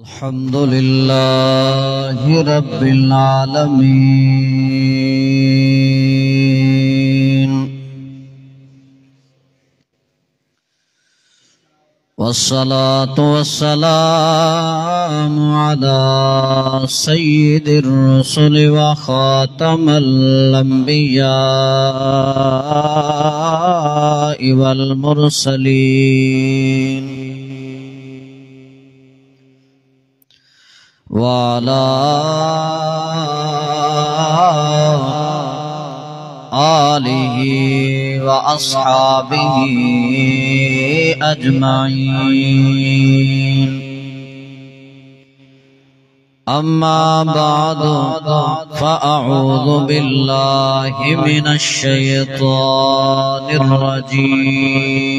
الحمد لله رب العالمين والصلاة والسلام على سيد الرسل وخاتم الأنبياء والمرسلين وعلى آله وأصحابه أجمعين أما بعد فأعوذ بالله من الشيطان الرجيم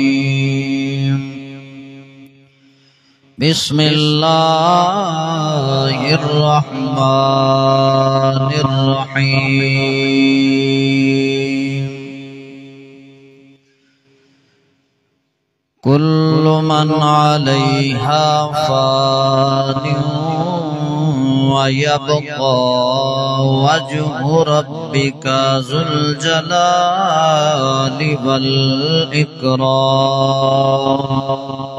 بسم الله الرحمن الرحيم كل من عليها فان ويبقى وجه ربك ذو الجلال والإكرام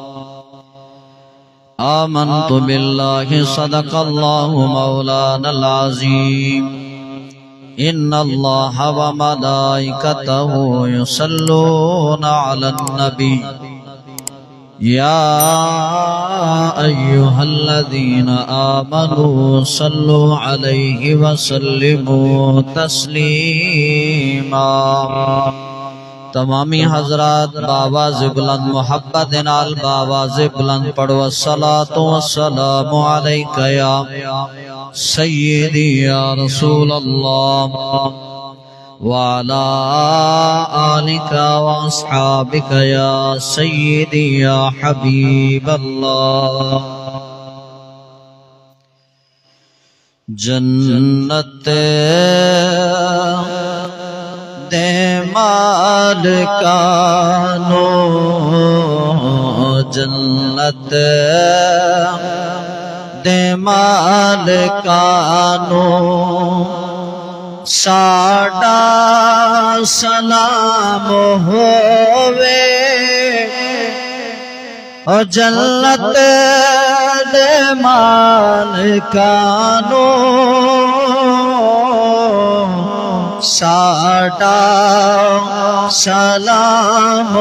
آمنت بالله صدق الله مولانا العظيم إن الله وملائكته يصلون على النبي يا أيها الذين آمنوا صلوا عليه وسلموا تسليما تمامی حضرات باواز بلند محبت نال باواز بلند پڑھو الصلاة والسلام علیک یا سیدی یا رسول اللہ وعلا آلک واصحابک یا سیدی یا حبیب اللہ جنت دے مالکانو جنت دے مالکانو ساڈا سلام ہووے او جنت دے مالکانو ساڈا سلام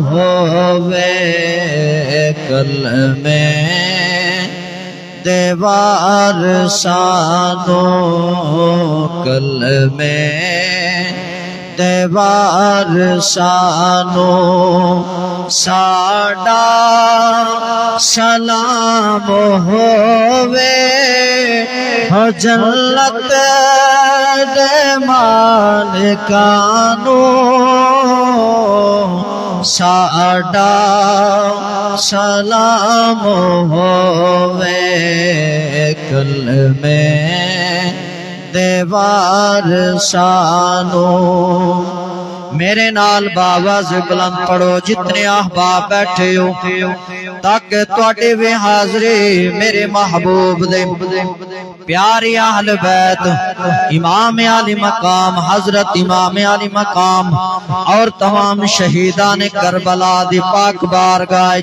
ہووے کلمے دیوار سانو کلمے دیوار سانو ساڈا سلام ہووے جنت دے مالکانو ساڈا سلام ہووے کلمے دیوار سانو میرے نال باواز بلند پڑھو جتنے احباب بیٹھے ہو تاکہ تواڈے وے حاضری میرے محبوب دے پیاری اہل بیت امام علی مقام حضرت امام علی مقام اور تمام شہیدان کربلا دی پاک بارگاہ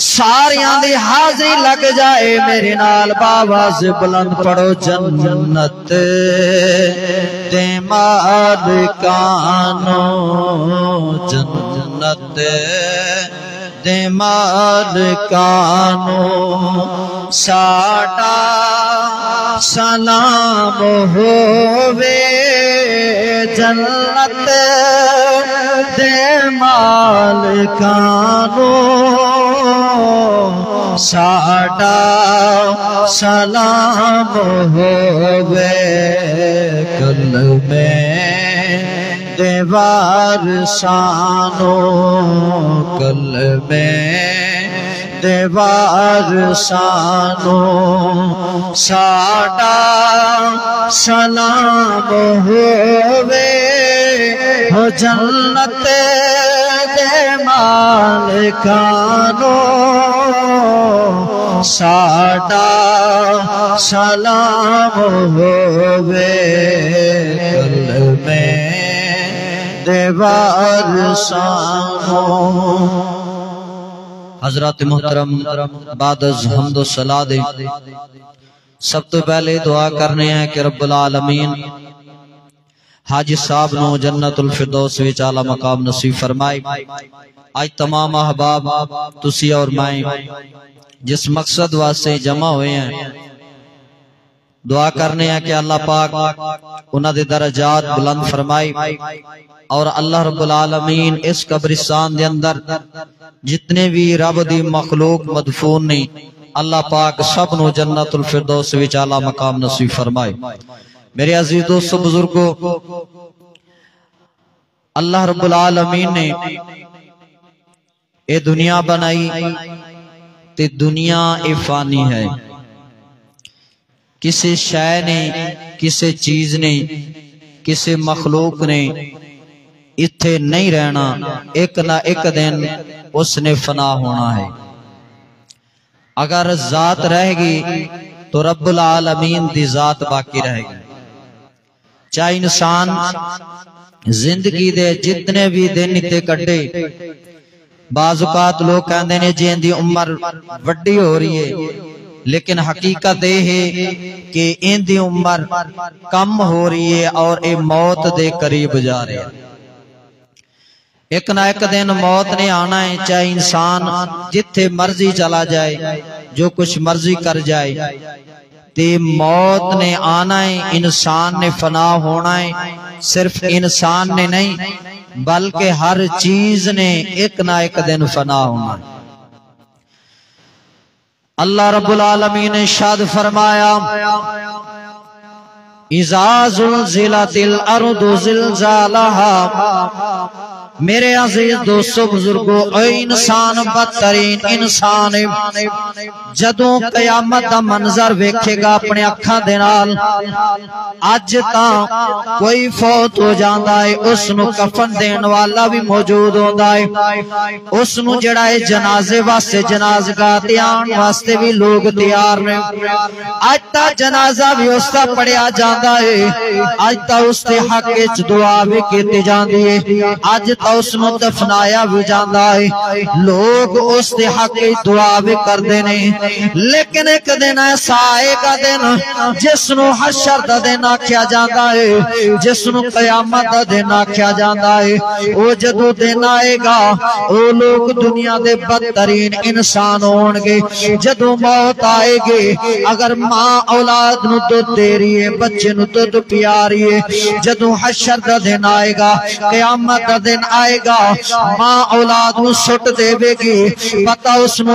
ساریاں دی حاضری لگ جائے میرے نال باواز بلند پڑھو جنت دے مالکانو جنت دے مالکانو ساڈا سلام ہووے جنت دے مالکانو ساڈا سلام ہووے کلمے دیوار سانو کلمے دیوار سانو ساڈا سلام ہووے جنت دے مالکانو साडा सलाम होवे कलमे देवार सानो। हजरत मुहतरम बाद हम्द सलाह दे सब तो पहले दुआ करने हैं कि रब्बुल आलमीन हाजी साहब नो जन्नतुल फिरदौस विच आला मकाम नसीब फरमाए। आज तमाम अहबाब तुसी और मैं जिस मकसद वास्ते जमा हुए हैं दुआ करने हैं कि अल्लाह पाक उन्हां दे दरजात बुलंद फरमाए और अल्लाह रब्बुल आलमीन इस कब्रिस्तान दे अंदर जितने भी रब दी मखलूक मदफून ने अल्लाह पाक सब नो जन्नतुल फिरदौस विच आला मकाम नसीब फरमाए। मेरे अजीज दोस्तों बुजुर्गों, अल्लाह रब्बुल आलमीन ने ये दुनिया बनाई ते दुनिया ए फानी है। किसी शय ने किसी चीज ने किसी मखलूक ने इत्थे नहीं रहना, एक ना एक दिन उसने फना होना है। अगर जात रहेगी तो रब्बुल आलमीन दी जात बाकी रहेगी। चाहे इंसान जिंदगी दे जितने भी दिन इत्ते कटे, बाजुकात लोग कहते ने जी इनकी उम्र वड्डी हो रही है, लेकिन हकीकत यह है कि इनकी उम्र कम हो रही है और ये मौत दे करीब जा रहे हैं। एक ना एक दिन मौत ने आना है, चाहे इंसान जिथे मर्जी चला जाए, जो कुछ मर्जी कर जाए, ते मौत ने आना है, इंसान ने फना होना है। सिर्फ इंसान ने नहीं बल्कि हर चीज ने एक ना एक दिन फना होना है। अल्लाह रब्बुल आलमीन ने इरशाद फरमाया इज़ा ज़ुलज़िलतिल अर्दु ज़िलज़ालहा। मेरे अजीज दोस्तों बुजुर्गों, ऐ इंसान बदतरीन इंसान जदों कयामत दा मंजर वेखेगा अपने अखां दे नाल, अज तां कोई फौत हो जांदा है उसनू कफन देण वाला भी मौजूद होंदा है, उसनू जेड़ा है जनाजे वास्ते जनाज़गाह ते आण वास्ते भी लोग तैयार ने। अज तां जनाजा भी उसदा पढ़िया जांदा है, अज तां उसदे हक विच दुआ भी कीती जांदी है, अज उसनू दफनाया भी जाता है, लोग उसके हक दुआ भी करते ने। लेकिन एक दिन ऐसा आएगा दिन जिसनू हशर दा दिन आख्या जाता है, जिसनू कयामत दा दिन आख्या जाता है। वो जदों दिन आएगा वो लोग दुनिया दे बदतरीन इंसान होणगे। जदों मौत आएगी, अगर मां औलाद नू दुध दे रही है, बच्चे नू दुध पिया रही है, जदों हशर दा दिन आएगा, कयामत दा दिन आएगा, मां औलाद नू सुट देवेगी, पता उसनू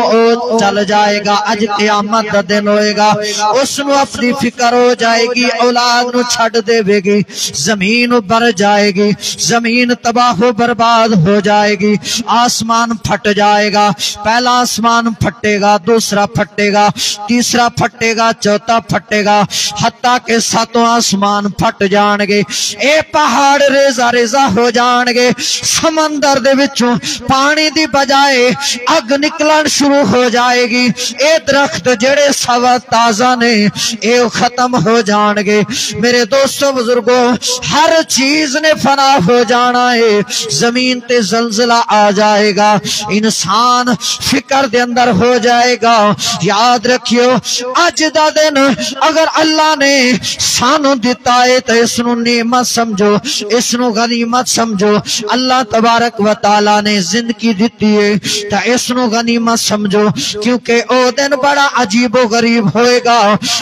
चल जाएगा अज क़यामत दा दिन होएगा। उसनू अपनी फिक्र हो जाएगी, औलाद नू छड़ देवेगी, जमीन भर जाएगी, जमीन तबाह बर्बाद हो जाएगी, आसमान फट जाएगा। पहला आसमान फटेगा, दूसरा फटेगा, तीसरा फटेगा, चौथा फटेगा, हत्ता के सातों आसमान फट जाएंगे। ए पहाड़ रेजा रेजा हो जाएंगे, समंदर दे विचों पानी दी बजाय अग निकलन शुरू हो जाएगी। ए दरख्त जेड़े सवा ताजा ने ए खत्म हो जाएंगे। मेरे दोस्तों बुजुर्गों, हर चीज ने फना हो जाना है, जमीन ते जलजला आ जाएगा, इंसान फिक्र दे अंदर हो जाएगा। याद रखियो अज दा दिन अगर अल्लाह ने सानू दिता है तो इसनू नेमत समझो, इसनू गनीमत समझो। अल्लाह तबारक व तआला ने जिंदगी दी है तो इसनू गनीमत समझो, क्योंकि ओ दिन बड़ा अजीबो गरीब होएगा।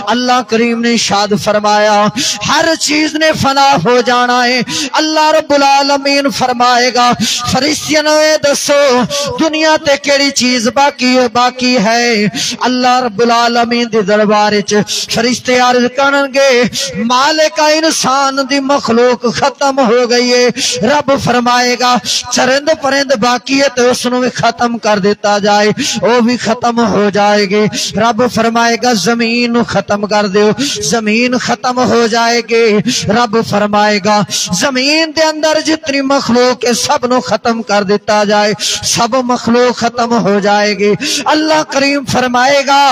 अल्लाह करीम ने इरशाद फरमाया हर चीज ने फना हो जाना है। अल्लाह रब्बुल आलमीन फरमाएगा फरिश्तियों ने दसो दुनिया ते केड़ी चीज बाकी है। अल्लाह रब्बुल आलमीन दे दरबार च फरिश्ते अर्ज करनगे मालिक इंसान दी मखलूक खत्म हो गई है। रब फरमाएगा گا چرند پرند باقی ہے تو اس نو بھی ختم کر دیتا جائے وہ بھی ختم ہو جائے گی رب فرمائے گا زمین ختم کر دیو زمین ختم ہو جائے گی رب فرمائے گا زمین دے اندر جتنی مخلوق ہے سب نو ختم کر دیتا جائے سب مخلوق ختم ہو جائے گی اللہ کریم فرمائے گا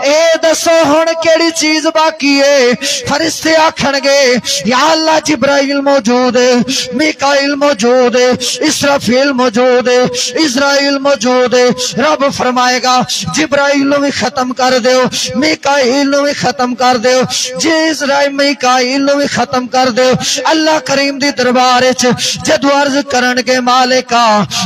اے دسو ہن کیڑی چیز باقی ہے فرشتے آکھن گے یا اللہ جبرائیل موجود ہے میکائیل موجود ہے اسرافیل موجود ہے اسرائیل موجود ہے رب فرمائے گا جبرائیل نو بھی ختم کر دیو میکائیل نو بھی ختم کر دیو جی اسرائیل میکائیل نو بھی ختم کر دیو اللہ کریم دی دربار وچ جدو عرض کرن کے مالکا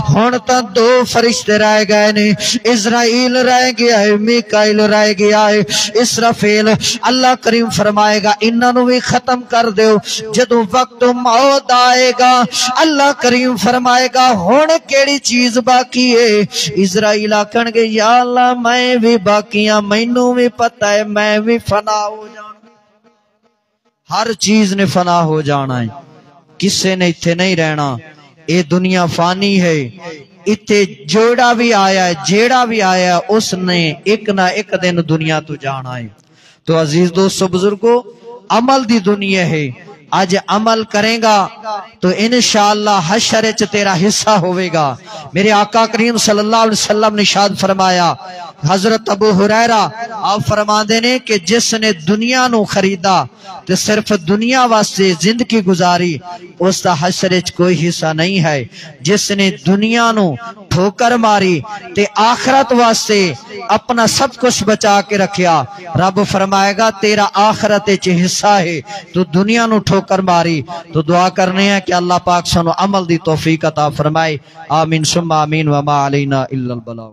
ہن تا دو فرشتے رہ گئے نے اسرائیل رہ گیا ہے میکائیل رہ گیا ہے اسرافیل اللہ کریم فرمائے گا انہاں نو بھی ختم کر دیو جدو وقت موت آئے گا اللہ کریم فرمائے گا ہن کیڑی چیز باقی ہے اسرائیل آکھن گے یا اللہ میں بھی باقی ہاں مینوں بھی پتہ ہے میں بھی فنا ہو جانا ہر چیز نے فنا ہو جانا ہے کسے نے اتھے نہیں رہنا اے دنیا فانی ہے اتھے جوڑا بھی آیا ہے جیڑا بھی آیا ہے اس نے ایک نہ ایک دن دنیا تو جانا ہے تو عزیز دوستو بزرگو عمل دی دنیا ہے آج عمل کریں گا تو انشاءاللہ حشر وچ تیرا حصہ ہوئے گا میرے آقا کریم صلی اللہ علیہ وسلم نے ارشاد فرمایا حضرت ابو ہریرہ آپ فرماندے نے کہ جس نے دنیا نو خریدا تے صرف دنیا واسطے زندگی گزاری اس دا حشر وچ کوئی حصہ نہیں ہے جس نے دنیا نو ٹھوکر ماری تے آخرت واسطے اپنا سب کچھ بچا کے رکھیا رب فرمائے گا تیرا آخرت وچ حصہ ہے تو دنیا نو ٹھوکر ماری تو دعا کرنے ہیں کہ اللہ پاک سانو عمل دی توفیق عطا فرمائے آمین ثم آمین وما علینا الا البلاغ